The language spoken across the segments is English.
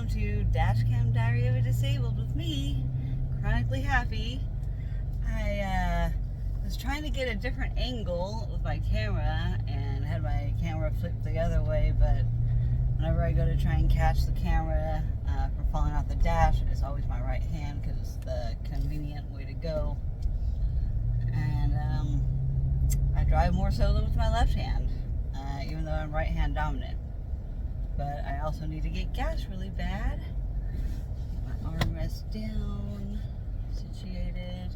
welcome to Dashcam Diary of a Disabled with me, Chronically Happy. I was trying to get a different angle with my camera and had my camera flipped the other way, but whenever I go to try and catch the camera from falling off the dash, it's always my right hand because it's the convenient way to go. And I drive more so than with my left hand, even though I'm right hand dominant. But I also need to get gas really bad. My armrest down, situated.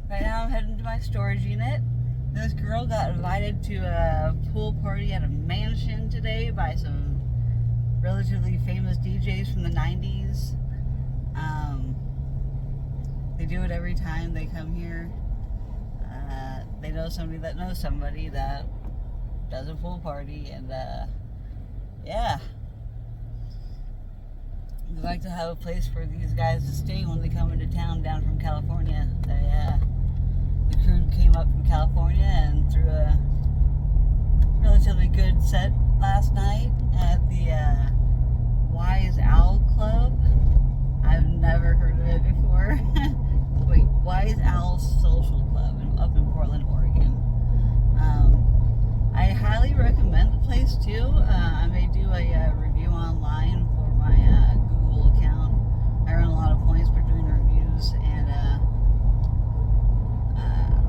Right now I'm heading to my storage unit. This girl got invited to a pool party at a mansion today by some relatively famous DJs from the 90s. They do it every time they come here. They know somebody that knows somebody that does a pool party, and yeah, we like to have a place for these guys to stay when they come into town down from California. The crew came up from California and threw a relatively good set last night at the Wise Owl Club. I've never heard of it before. Wait, Wise Owl Social Club up in Portland, Oregon. I highly recommend the place too. I may do a review online for my Google account. I earn a lot of points for doing reviews, and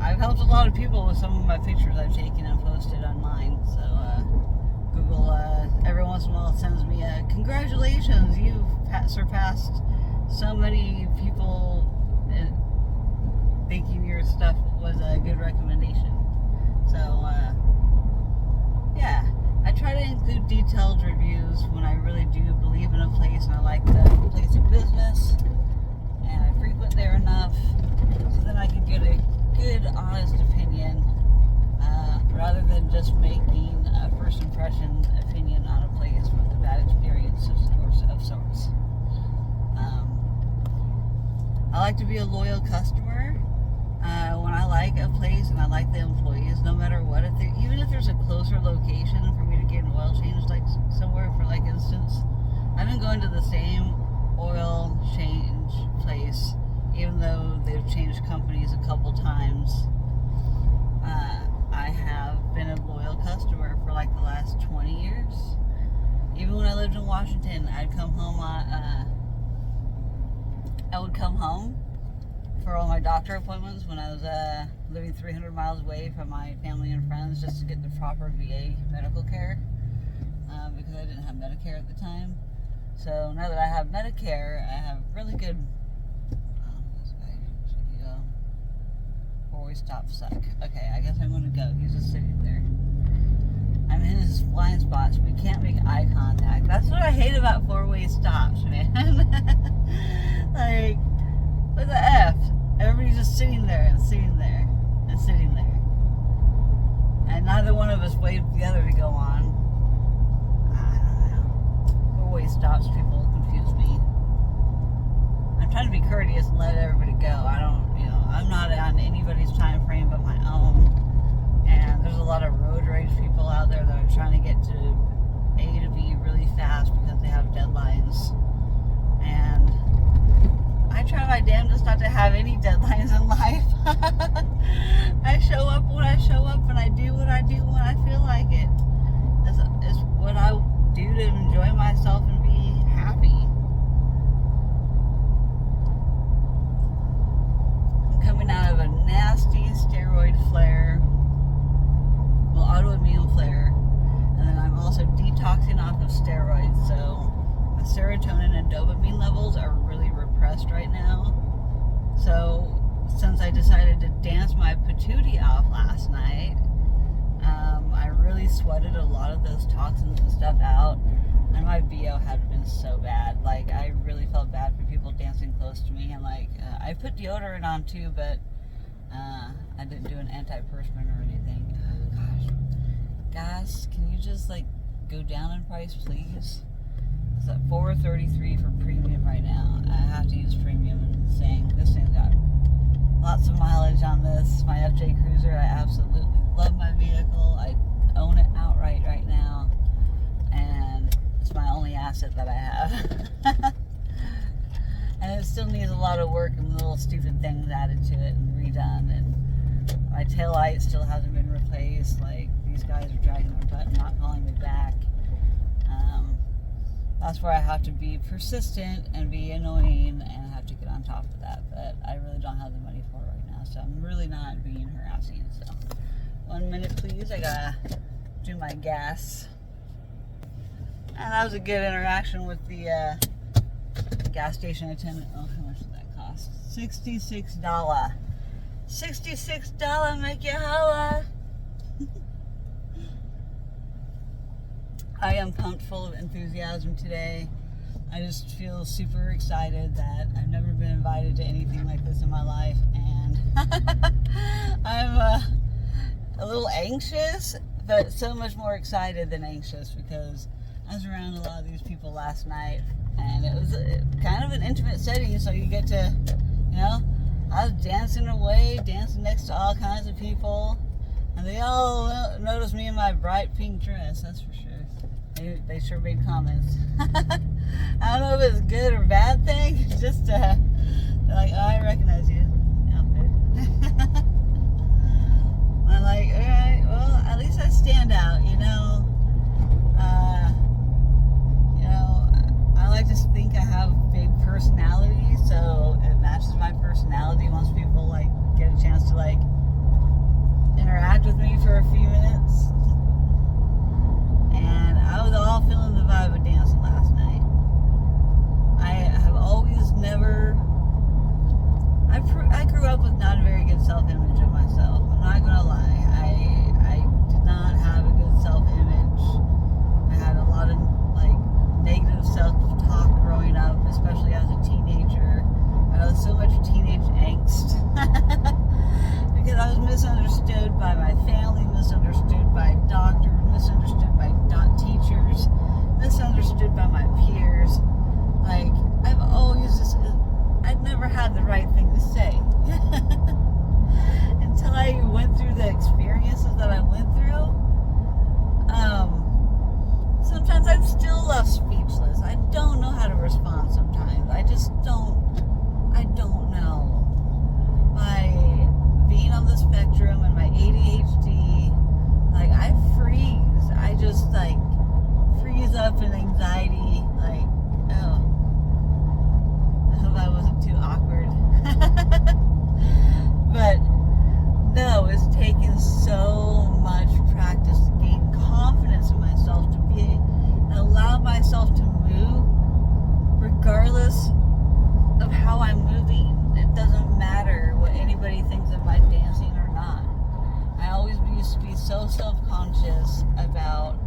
I've helped a lot of people with some of my pictures I've taken and posted online. So Google every once in a while sends me a congratulations, you've surpassed so many people thinking your stuff was a good recommendation. So yeah, I try to include detailed reviews when I really do believe in a place and I like the place of business and I frequent there enough so then I can get a good, honest opinion rather than just making a first impression opinion on a place with a bad experience of sorts. I like to be a loyal customer. When I like a place and I like the employees, no matter what, even if there's a closer location for me to get an oil change, like somewhere, for like instance, I've been going to the same oil change place, even though they've changed companies a couple times. I have been a loyal customer for like the last 20 years. Even when I lived in Washington, I would come home for all my doctor appointments when I was living 300 miles away from my family and friends, just to get the proper VA medical care, because I didn't have Medicare at the time. So now that I have Medicare, I have really good. This guy, should he go? Four-way stop suck. Okay, I guess I'm going to go. He's just sitting there. I'm in his blind spots. We can't make eye contact. That's what I hate about four-way stops, man. Like, what the F? Everybody's just sitting there and sitting there and sitting there. And neither one of us waited for the other to go on. I don't know. Four-way stops people confuse me. I'm trying to be courteous and let everybody go. I'm not on anybody's time frame but my own. And there's a lot of road rage people out there that are trying to get to A to B really fast because they have deadlines. And I try my damnedest not to have any deadlines in life. I show up when I show up and I do what I do when I feel like it. It's what I do to enjoy myself and be happy. I'm coming out of a nasty steroid flare. Well, autoimmune flare. And then I'm also detoxing off of steroids, so my serotonin and dopamine levels are really repressed right now. So since I decided to dance my patootie off last night, I really sweated a lot of those toxins and stuff out, and my BO had been so bad. Like, I really felt bad for people dancing close to me, and like I put deodorant on too, but I didn't do an antiperspirant or anything. Oh, gosh, guys, can you just like go down in price, please? It's at $4.33 for premium right now. I have to use premium, and this thing's got lots of mileage on this. My FJ Cruiser, I absolutely love my vehicle. I own it outright right now, and it's my asset that I have. And it still needs a lot of work and little stupid things added to it and redone. And my tail light still hasn't been replaced. Like, these guys are dragging their butt and not calling me back. That's where I have to be persistent and be annoying and have to get on top of that. But I really don't have the money for it right now, so I'm really not being harassing. So 1 minute, please. I gotta do my gas. And that was a good interaction with the gas station attendant. Oh, how much did that cost? $66. $66, make you holla. I am pumped, full of enthusiasm today. I just feel super excited that I've never been invited to anything like this in my life, and I'm a little anxious, but so much more excited than anxious, because I was around a lot of these people last night, and it was kind of an intimate setting, so you get to, you know, I was dancing away, dancing next to all kinds of people, and they all noticed me in my bright pink dress, that's for sure. They sure made comments. I don't know if it's a good or bad thing. It's just they're like, oh, I recognize you. Outfit. I'm like, all right, well, at least I stand out, you know. I like to think I have big personality, so it matches my personality once people like get a chance to like interact with me for a few minutes. And I was all feeling the vibe of dancing last night. I have always never... I grew up with not a very good self-image of myself. I'm not gonna lie. I did not have a good self-image. I had a lot of like negative self-talk growing up, especially as a teenager. I had so much teenage angst. Because I was misunderstood by my family, misunderstood by doctors, misunderstood by teachers, misunderstood by my peers. Like, I'd never had the right thing to say. Until I went through the experiences that I went through. Sometimes I'm still left speechless. I don't know how to respond sometimes. I don't know. My being on the spectrum and my ADHD, like, I freeze. I just like freeze up in anxiety. Like, oh, I hope I wasn't too awkward. But no, it's taken so much practice to gain confidence in myself, to be and allow myself to move regardless of how I'm moving. It doesn't matter what anybody thinks of my dancing or not. I always used to be so self-conscious about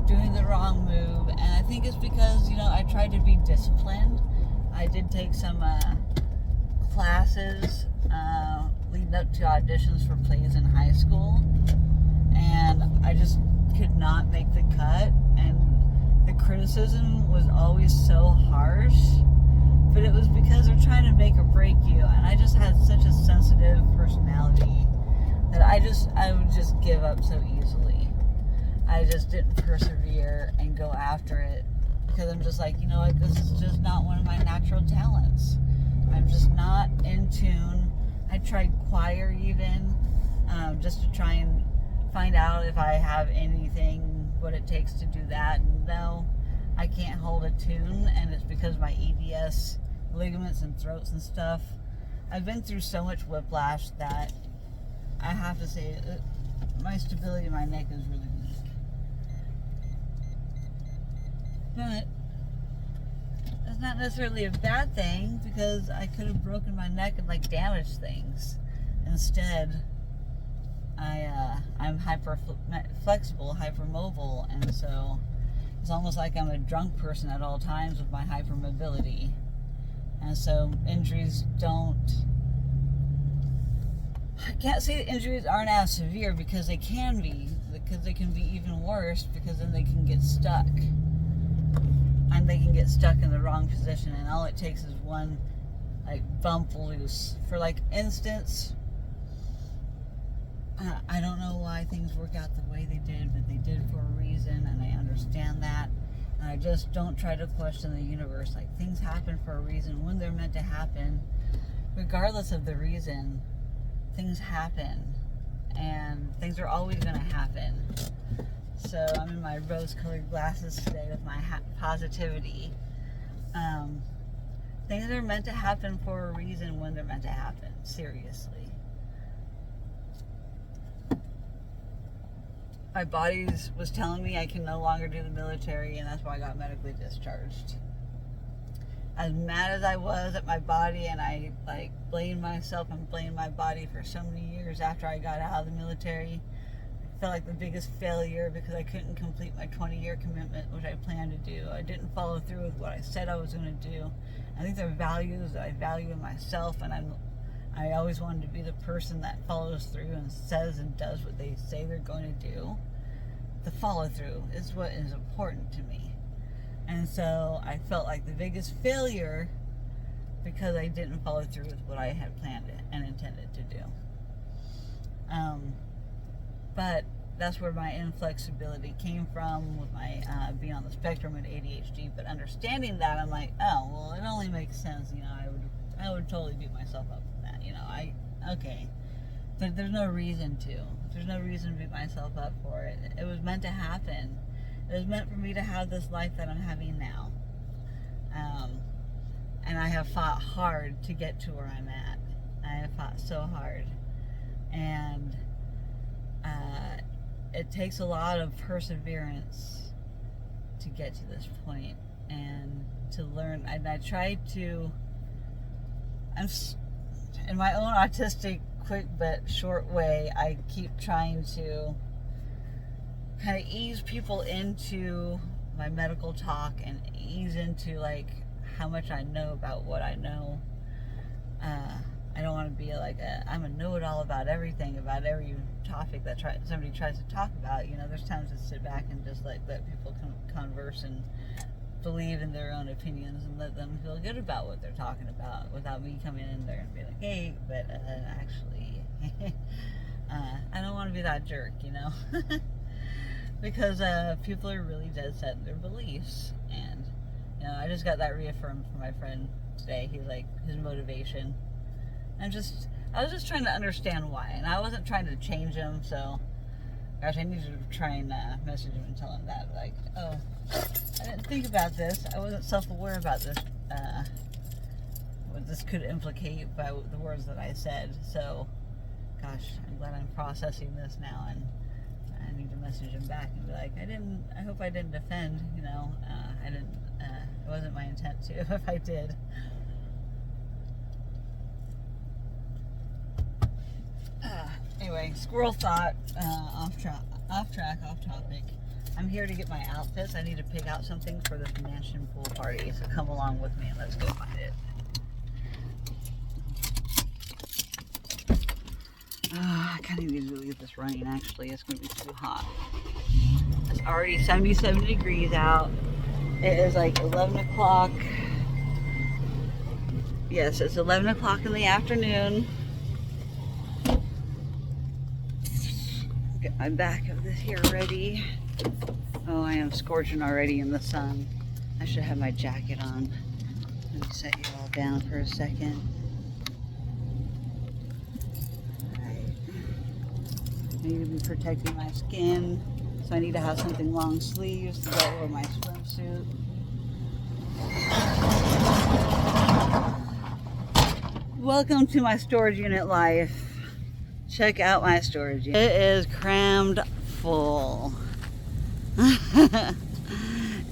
doing the wrong move, and I think it's because, you know, I tried to be disciplined. I did take some classes leading up to auditions for plays in high school, and I just could not make the cut, and the criticism was always so harsh, but it was because they're trying to make or break you, and I just had such a sensitive personality that I would just give up so easily. I just didn't persevere and go after it, because I'm just like, you know what, this is just not one of my natural talents. I'm just not in tune. I tried choir even, just to try and find out if I have anything, what it takes to do that. And no, I can't hold a tune, and it's because my EDS ligaments and throats and stuff. I've been through so much whiplash that I have to say my stability in my neck is really weak. But it's not necessarily a bad thing, because I could have broken my neck and like damaged things. Instead, I'm hyper flexible, hypermobile, and so it's almost like I'm a drunk person at all times with my hypermobility. And so injuries I can't say that injuries aren't as severe, because they can be even worse, because then they can get stuck. And they can get stuck in the wrong position, and all it takes is one like bump loose. For like instance, I don't know why things work out the way they did, but they did for a reason, and I understand that. And I just don't try to question the universe. Like, things happen for a reason when they're meant to happen. Regardless of the reason, things happen. And things are always going to happen. So I'm in my rose-colored glasses today with my positivity. Things are meant to happen for a reason when they're meant to happen. Seriously. My body was telling me I can no longer do the military, and that's why I got medically discharged. As mad as I was at my body, and I like blamed myself and blamed my body for so many years after I got out of the military, I felt like the biggest failure because I couldn't complete my 20-year commitment, which I planned to do. I didn't follow through with what I said I was going to do. I think there are values that I value in myself, and I always wanted to be the person that follows through and says and does what they say they're going to do. The follow through is what is important to me. And so I felt like the biggest failure because I didn't follow through with what I had planned and intended to do. But that's where my inflexibility came from with my being on the spectrum and ADHD. But understanding that, I'm like, oh, well, it only makes sense. You know, I would totally beat myself up for that. You know, okay. But there's no reason to. There's no reason to beat myself up for it. It was meant to happen. It was meant for me to have this life that I'm having now. And I have fought hard to get to where I'm at. I have fought so hard. And it takes a lot of perseverance to get to this point and to learn. And I try to, in my own autistic, quick but short way, I keep trying to kind of ease people into my medical talk and ease into like how much I know about what I know. I don't want to be like I'm a know-it-all about everything, about every topic that somebody tries to talk about. You know, there's times to sit back and just like let people converse and believe in their own opinions and let them feel good about what they're talking about without me coming in there and be like, hey, but actually, I don't want to be that jerk, you know, because people are really dead set in their beliefs. And, you know, I just got that reaffirmed from my friend today. He's like, his motivation. I was just trying to understand why, and I wasn't trying to change him, so, gosh, I need to try and message him and tell him that, like, oh, I didn't think about this, I wasn't self-aware about this, what this could implicate by the words that I said, so, gosh, I'm glad I'm processing this now, and I need to message him back and be like, I hope I didn't offend, you know, it wasn't my intent to, if I did. Anyway, squirrel thought, off topic. I'm here to get my outfits. I need to pick out something for this mansion pool party, so come along with me and let's go find it. I kind of need to leave this running, actually. It's going to be too hot. It's already 77 degrees out. It is like 11 o'clock. Yes, it's 11 o'clock in the afternoon. Get my back of this here ready. Oh, I am scorching already in the sun. I should have my jacket on. Let me set you all down for a second. Alright. I need to be protecting my skin, so I need to have something long sleeves to go over my swimsuit. Welcome to my storage unit life. Check out my storage unit. It is crammed full.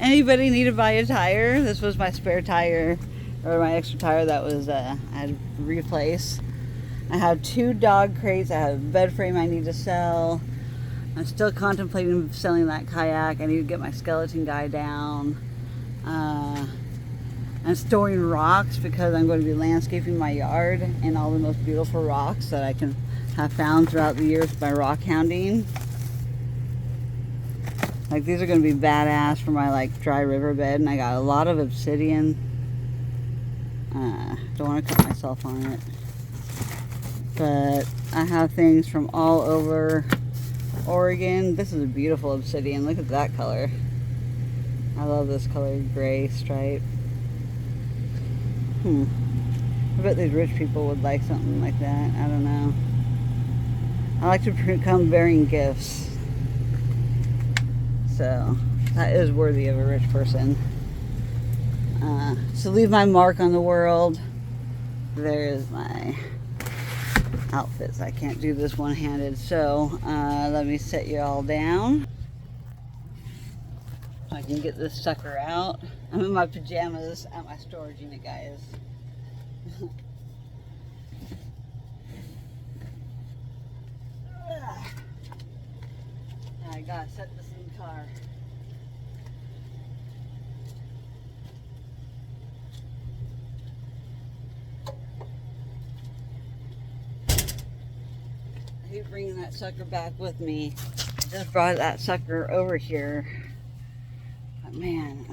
Anybody need to buy a tire? This was my spare tire, or my extra tire that was I had to replace. I have 2 dog crates. I have a bed frame I need to sell. I'm still contemplating selling that kayak. I need to get my skeleton guy down. I'm storing rocks because I'm going to be landscaping my yard and all the most beautiful rocks that I can have found throughout the years by rock hounding. Like, these are going to be badass for my like dry riverbed, and I got a lot of obsidian. Don't want to cut myself on it, but I have things from all over Oregon. This is a beautiful obsidian. Look at that color. I love this colored gray stripe. I bet these rich people would like something like that. I don't know. I like to come bearing gifts. So that is worthy of a rich person. So leave my mark on the world. There's my outfits. I can't do this one-handed. So let me set you all down. So I can get this sucker out. I'm in my pajamas at my storage unit, guys. I gotta set this in the car. I hate bringing that sucker back with me. I just brought that sucker over here. But man,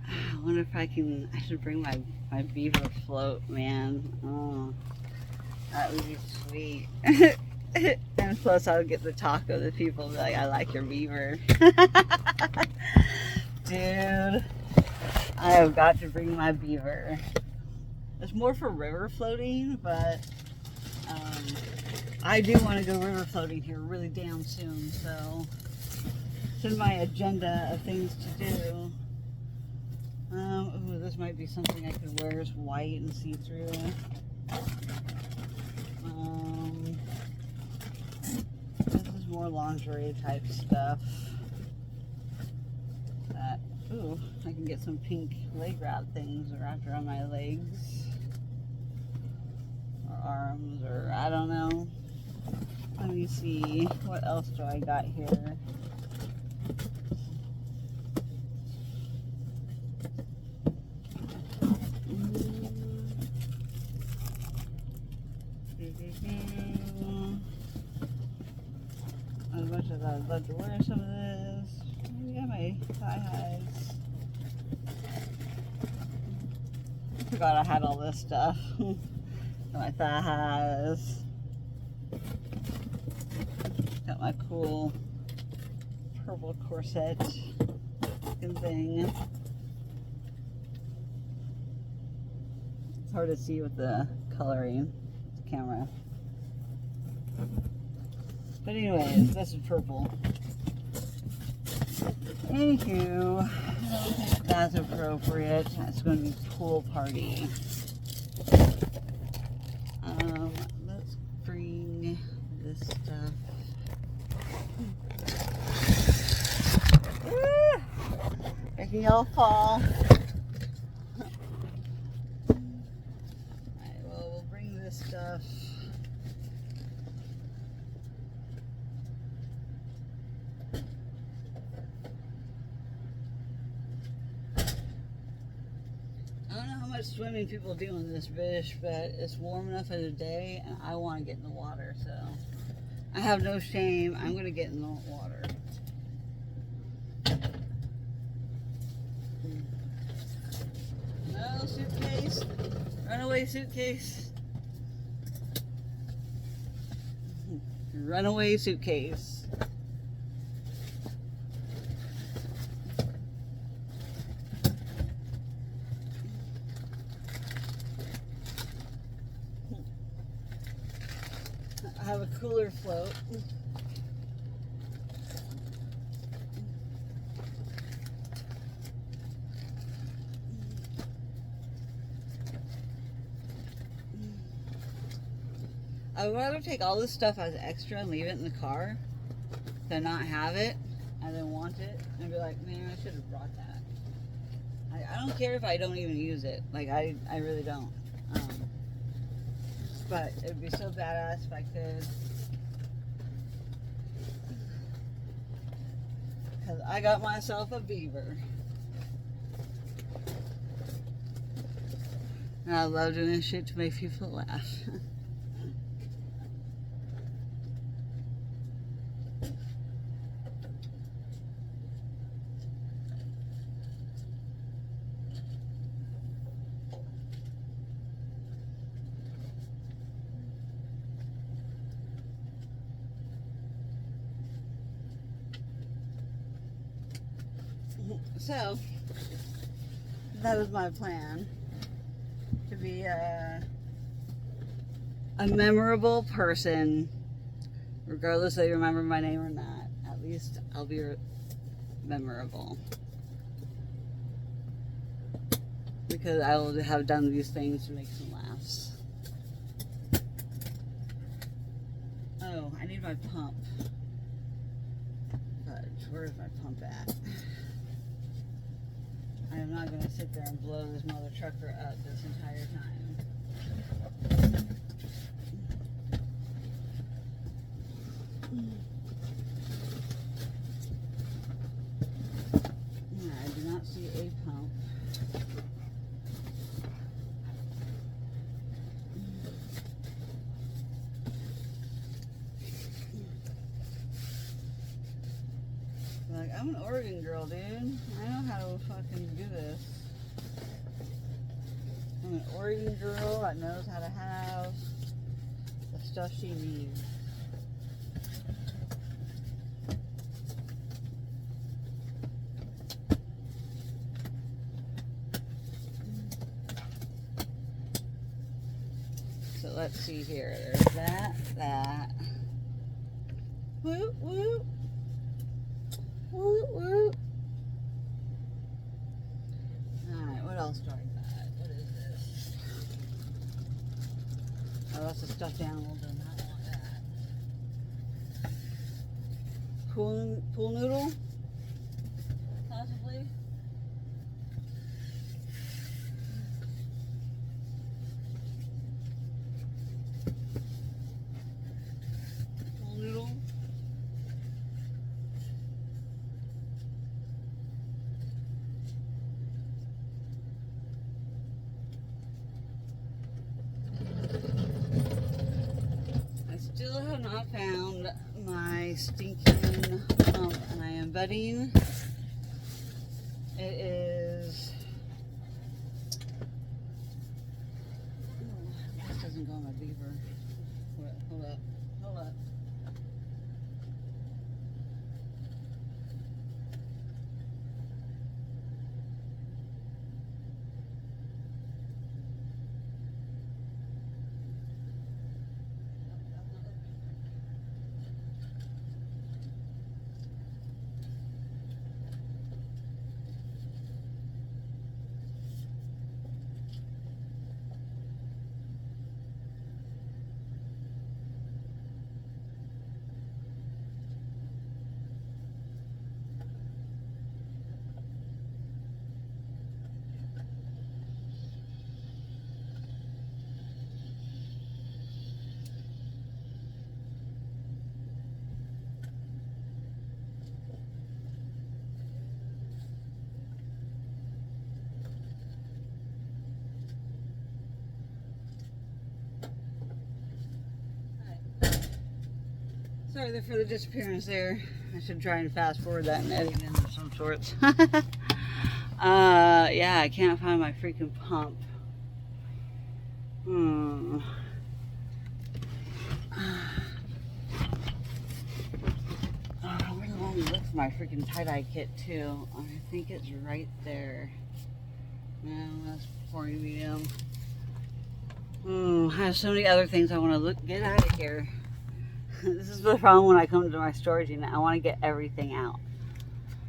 I wonder if I should bring my beaver float, man. Oh, that would be sweet. And plus I'll get the talk of the people like, I like your beaver. Dude, I have got to bring my beaver. It's more for river floating, but I do want to go river floating here really damn soon, so it's in my agenda of things to do. Ooh, this might be something I could wear. It's white and see-through. This is more lingerie type stuff. Ooh, I can get some pink leg wrap things wrapped around my legs or arms, or I don't know. Let me see, what else do I got here? As much as I'd love to wear some of this, maybe I my thigh highs. I forgot I had all this stuff. Got my thigh highs. Got my cool purple corset looking thing. It's hard to see with the coloring, the camera. But anyways, this is purple. Anywho, I don't think that's appropriate. It's going to be pool party. Let's bring this stuff. Making y'all fall. Alright, well, we'll bring this stuff. I don't know how much swimming people do in this fish, but it's warm enough in the day and I want to get in the water, so I have no shame. I'm going to get in the water. No suitcase. Runaway suitcase. Runaway suitcase. I have a cooler float. I would rather take all this stuff as extra and leave it in the car than not have it and then want it and be like, man, I should have brought that. I don't care if I don't even use it. Like, I really don't. But it would be so badass if I could. Because I got myself a beaver. And I love doing this shit to make people laugh. So that was my plan, to be a memorable person, regardless if they remember my name or not. At least I'll be memorable, because I will have done these things to make some laughs. Oh, I need my pump. Fudge, where's my pump at? I am not going to sit there and blow this mother trucker up this entire time. I do not see a pump. Like, I'm an Oregon girl, dude. I know how to fucking do this. I'm an Oregon girl that knows how to have the stuff she needs. So let's see here. There's that. Whoop, whoop. Whoop, whoop. Alright, what else do I got? What is this? Oh, that's a stuffed animal. Do not want that. Pool noodle? Possibly. Pool noodle. Still have not found my stinking pump, and I am betting it is. Oh, this doesn't go on my beaver. Hold up. Sorry for the disappearance there. I should try and fast forward that and edit in of some sorts. Yeah, I can't find my freaking pump. I really want to look for my freaking tie-dye kit too. I think it's right there. No, that's before you medium. I have so many other things I want to get out of here. This is the problem when I come to my storage unit. I want to get everything out.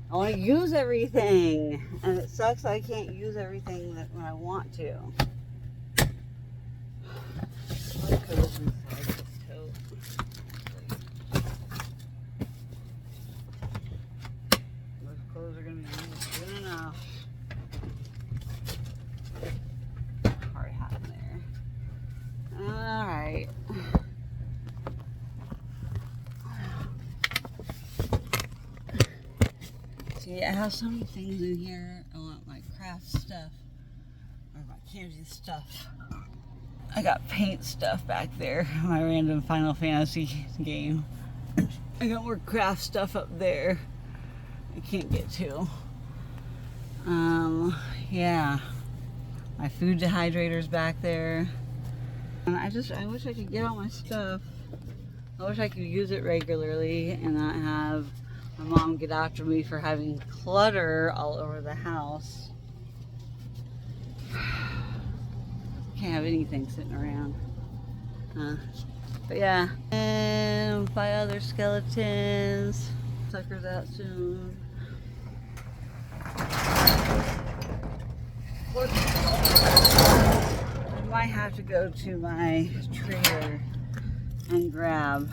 I want to use everything, and it sucks I can't use everything when I want to. Those clothes are going to be good enough. Hard hat in there. Alright. See, I have so many things in here. I want my craft stuff, or my candy stuff. I got paint stuff back there, my random Final Fantasy game. I got more craft stuff up there I can't get to. Yeah. My food dehydrator's back there. And I wish I could get all my stuff. I wish I could use it regularly and not have My mom get after me for having clutter all over the house. Can't have anything sitting around. But yeah, and 5 other skeletons. Suckers out soon. I might have to go to my trailer and grab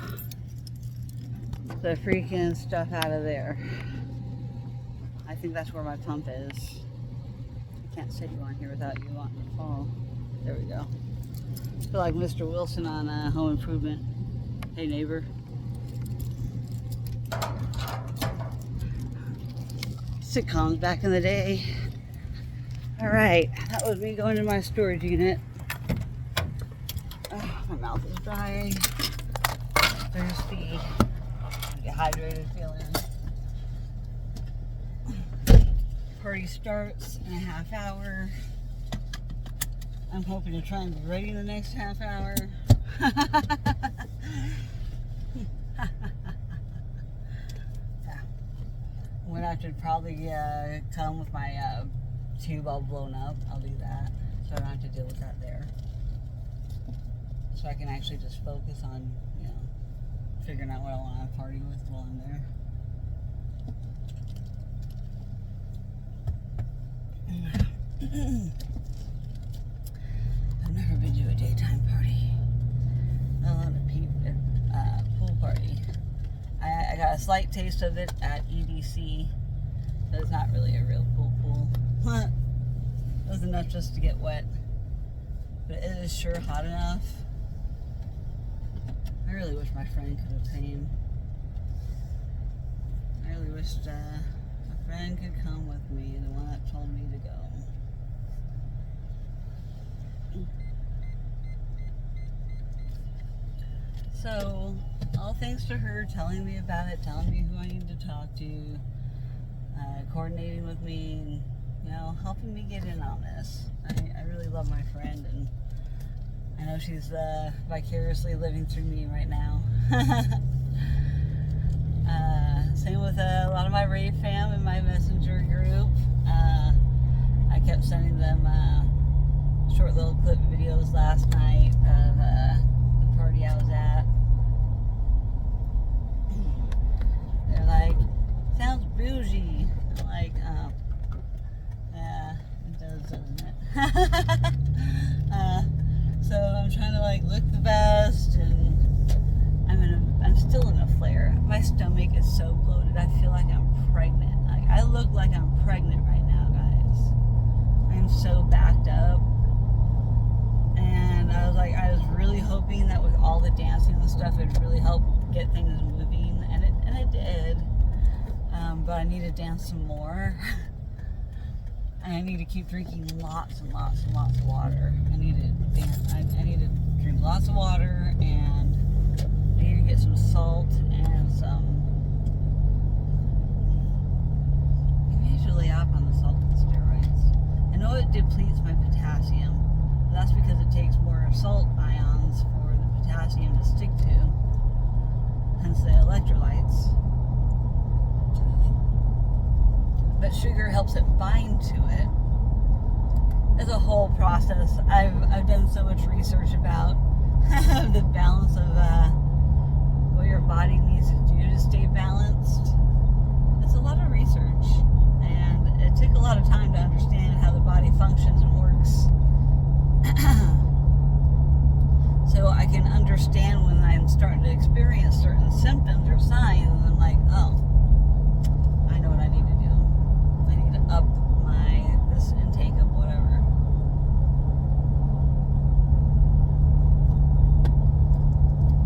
the freaking stuff out of there. I think that's where my pump is. I can't sit you on here without you wanting to fall. There we go. I feel like Mr. Wilson on Home Improvement. Hey neighbor. Sitcoms back in the day. Alright, that was me going to my storage unit. My mouth is dry. Thirsty. Dehydrated feeling. Party starts in a half hour. I'm hoping to try and be ready in the next half hour. When I should probably come with my tube all blown up, I'll do that. So I don't have to deal with that there. So I can actually just focus on, you know, figuring out what I want to party with while I'm there. I've never been to a daytime party. I love a pool party. I got a slight taste of it at EDC, but it's not really a real pool. It was enough just to get wet, but it is sure hot enough. I really wish my friend could have came. I really wished a friend could come with me, the one that told me to go. So, all thanks to her telling me about it, telling me who I need to talk to, coordinating with me, and, you know, helping me get in on this. I really love my friend, and I know she's vicariously living through me right now. Same with a lot of my rave fam in my messenger group. I kept sending them short little clip videos last night of the party I was at. They're like, sounds bougie. I'm like, yeah, it does, doesn't it? So I'm trying to like look the best, and I'm still in a flare. My stomach is so bloated. I feel like I'm pregnant. Like I look like I'm pregnant right now, guys. I'm so backed up. And I was really hoping that with all the dancing and stuff, it'd really help get things moving, and it did. But I need to dance some more. And I need to keep drinking lots and lots and lots of water. I need to drink lots of water, and I need to get some salt and some. Maybe I should lay off on the salt and steroids. I know it depletes my potassium. But that's because it takes more salt ions for the potassium to stick to. Hence the electrolytes. But sugar helps it bind to it. It's a whole process. I've done so much research about the balance of what your body needs to do to stay balanced. It's a lot of research, and it took a lot of time to understand how the body functions and works. So I can understand when I'm starting to experience certain symptoms or signs, and I'm like, oh, I know what I need to do. I need to up this intake of whatever.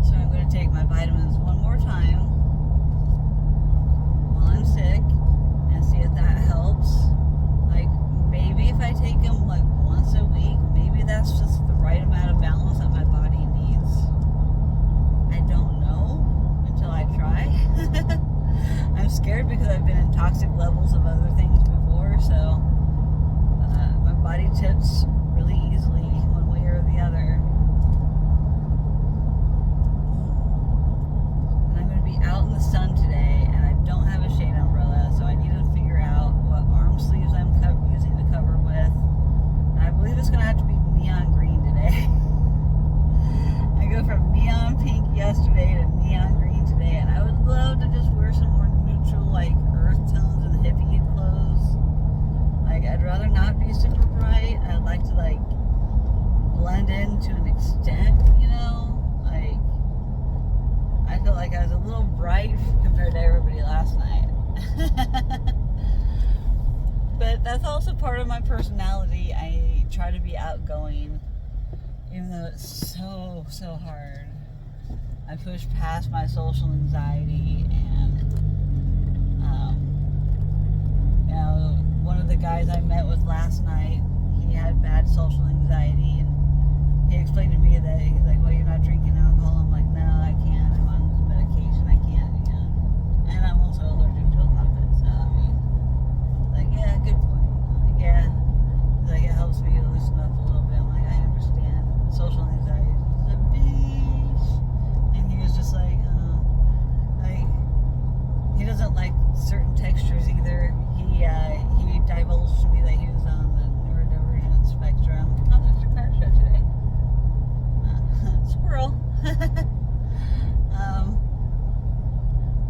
So I'm going to take my vitamins one more time while I'm sick and see if that helps. Like, maybe if I take them like once a week, maybe that's just the right amount of balance that my body needs. I don't know until I try. to like blend in to an extent, you know? Like, I felt like I was a little bright compared to everybody last night. But that's also part of my personality. I try to be outgoing, even though it's so hard. I push past my social anxiety, and you know, one of the guys I met with last night, he had bad social anxiety, and he explained to me that he's like, well, you're not drinking alcohol. I'm like, no, I can't. I'm on this medication. I can't, you know. And I'm also allergic to a lot of it. So, I mean, like, yeah, good point. Like, yeah. Like, it helps me to loosen up a little bit. I'm like, I understand. Social anxiety is a bitch. And he was just like, he doesn't like certain textures either. He divulged to me that he was on the neurodivergent spectrum. Oh, there's a car show today. Squirrel.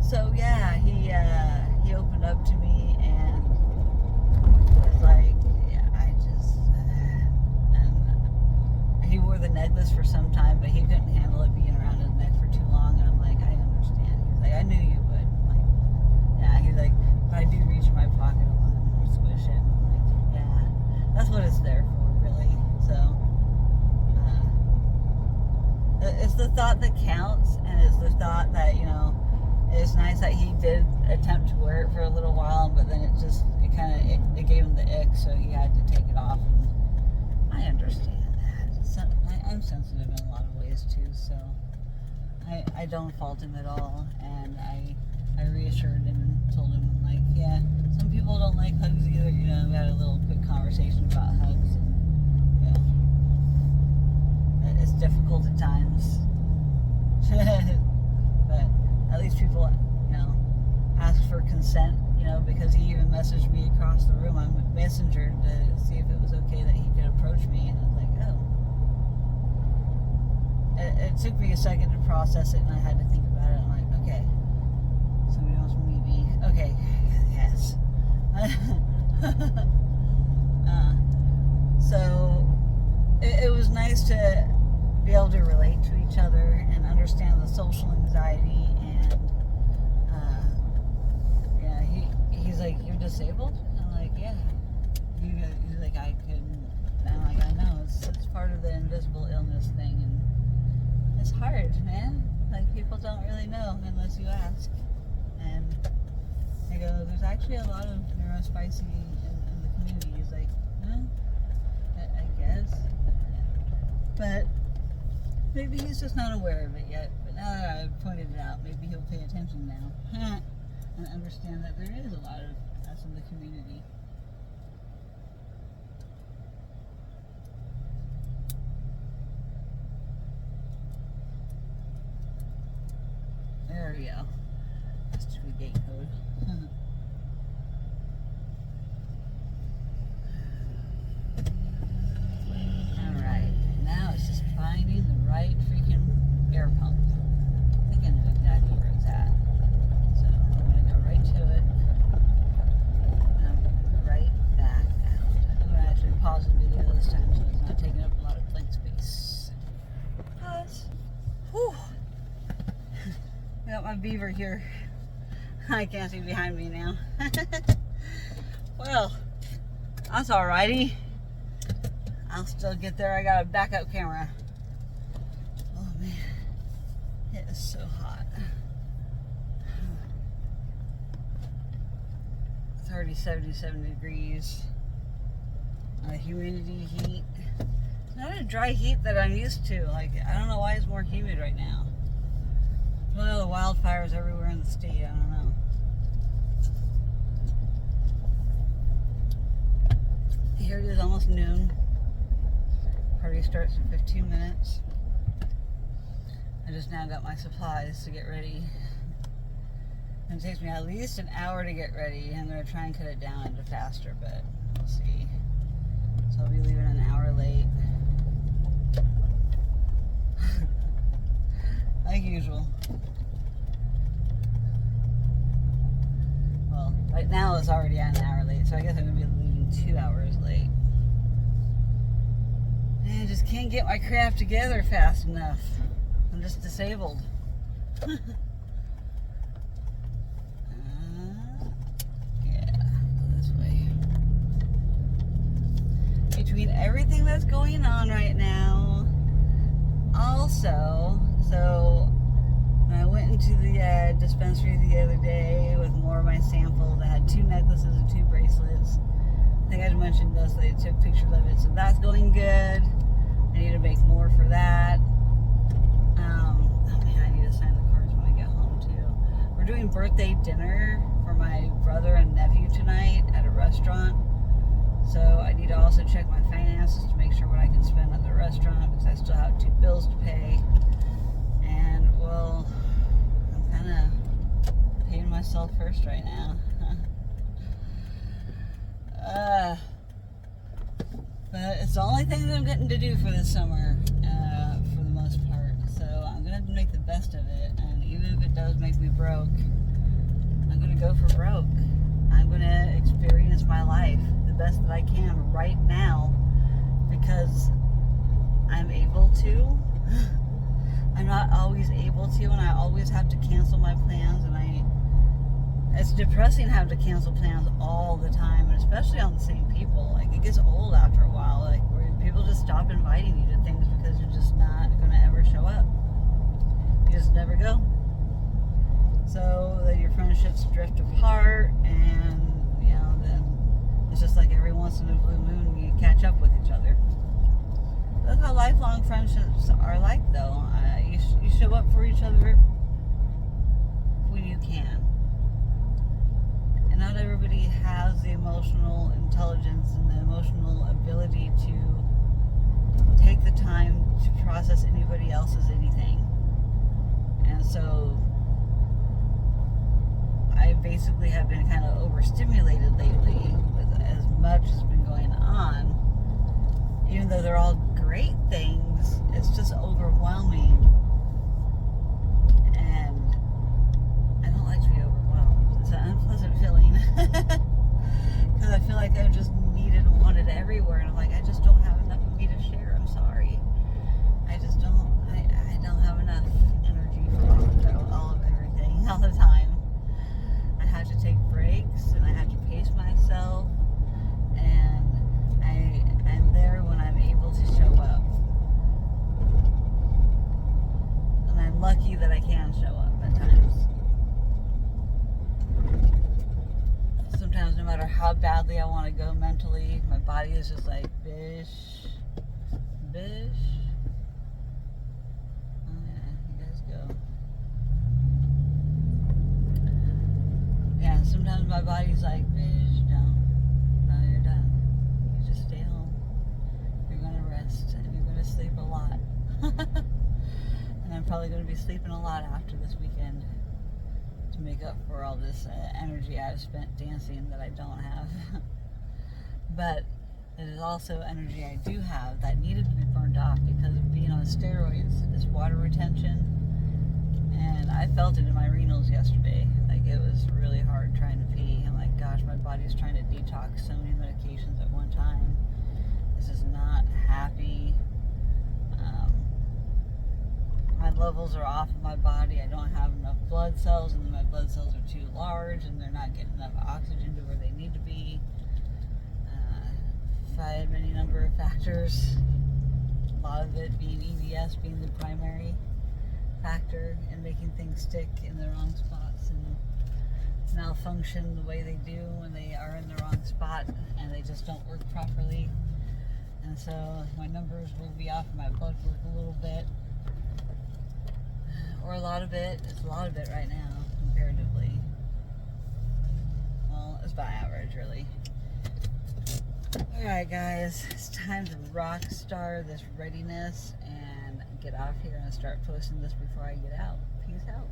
So yeah, he opened up to me and was like, yeah, and he wore the necklace for some time, but he couldn't handle it being around his neck for too long. And I'm like, I understand. He's like, I knew you would. I'm like, yeah. He's like, if I do reach in my pocket a lot and squish it. I'm like, yeah, that's what it's there for, really. So. It's the thought that counts, and it's the thought that, you know, it's nice that he did attempt to wear it for a little while, but then it gave him the ick, so he had to take it off. And I understand that. I'm sensitive in a lot of ways too, so I don't fault him at all, and I reassured him and told him, like, yeah, some people don't like hugs either, you know. We had a little quick conversation about hugs, and, you know, it's difficult at times. But at least people, you know, ask for consent, you know, because he even messaged me across the room on Messenger to see if it was okay that he could approach me, and I was like, oh. It took me a second to process it, and I had to think about it. I'm like, okay, somebody wants to meet me. Okay, yes. So it was nice to be able to relate to each other and understand the social anxiety, and yeah, he's like, you're disabled? I'm like, yeah. He's like, I couldn't. I'm like, I know, it's part of the invisible illness thing, and it's hard, man. Like, people don't really know unless you ask. And I go, there's actually a lot of neurospicy in the community. He's like, I guess. But maybe he's just not aware of it yet. But now that I've pointed it out, maybe he'll pay attention now and understand that there is a lot of us in the community. There we go. Stupid gate code. Alright, now it's just finding the right freaking air pump. I think I know exactly where it's at. So I'm going to go right to it. And I'm right back out. I'm going to actually pause the video this time so it's not taking up a lot of blank space. Pause. Whew. I got my beaver here. I can't see behind me now. Well, that's alrighty. I'll still get there. I got a backup camera. Oh man, it is so hot. It's already 77 degrees. Humidity, heat. It's not a dry heat that I'm used to. Like, I don't know why it's more humid right now. Probably all the wildfires everywhere in the state. I don't know. Here it is, almost noon. Party starts in 15 minutes. I just now got my supplies to get ready. And it takes me at least an hour to get ready. I'm going to try and cut it down into faster, but we'll see. So I'll be leaving an hour late. Like usual. Well, right now it's already at an hour late, so I guess I'm going to be leaving 2 hours late. I just can't get my crap together fast enough. I'm just disabled. Yeah, this way. Between everything that's going on right now, also, so when I went into the dispensary the other day with more of my samples, I had 2 necklaces and 2 bracelets. I think I mentioned this, they took pictures of it, so that's going good. I need to make more for that. Oh man, I need to sign the cards when I get home too. We're doing birthday dinner for my brother and nephew tonight at a restaurant. So I need to also check my finances to make sure what I can spend at the restaurant, because I still have 2 bills to pay. And well, I'm kind of paying myself first right now. But it's the only thing that I'm getting to do for this summer, for the most part. So I'm going to make the best of it. And even if it does make me broke, I'm going to go for broke. I'm going to experience my life the best that I can right now, because I'm able to. I'm not always able to, and I always have to cancel my plans, and it's depressing having to cancel plans all the time, and especially on the same people. Like, it gets old after a while, like, where people just stop inviting you to things because you're just not going to ever show up. You just never go. So then your friendships drift apart, and, you know, then it's just like every once in a blue moon you catch up with each other. That's how lifelong friendships are like, though. You show up for each other when you can. And not everybody has the emotional intelligence and the emotional ability to take the time to process anybody else's anything. And so I basically have been kind of overstimulated lately with as much has been going on. Even though they're all great things, it's just overwhelming. And I don't like to be overwhelmed. It's an unpleasant feeling. Because I feel like I'm just needed and wanted everywhere. And I'm like, I just don't have enough of me to share. I'm sorry. I just don't, I don't have enough energy for all of everything all the time. I have to take breaks, and I have to pace myself. And I'm there when I'm able to show up. And I'm lucky that I can show up at times. Sometimes no matter how badly I want to go mentally, my body is just like, bish. Oh yeah, you guys go. Yeah, sometimes my body's like, bish, no, you're done. You just stay home. You're going to rest, and you're going to sleep a lot. And I'm probably going to be sleeping a lot after this weekend to make up for all this energy I've spent dancing that I don't have. But it is also energy I do have that needed to be burned off because of being on steroids. Is water retention, and I felt it in my renals yesterday. Like, it was really hard trying to pee. I'm like, gosh, my body's trying to detox so many medications at one time. This is not happy. My levels are off of my body. I don't have enough blood cells, and my blood cells are too large, and they're not getting enough oxygen to where they need to be. Tried many number of factors. A lot of it being EVS being the primary factor in making things stick in the wrong spots and malfunction the way they do when they are in the wrong spot and they just don't work properly. And so my numbers will be off my blood work a little bit, or a lot of it. It's a lot of it right now comparatively. Well, it's about average, really. Alright guys, it's time to rock star this readiness and get off here and start posting this before I get out. Peace out.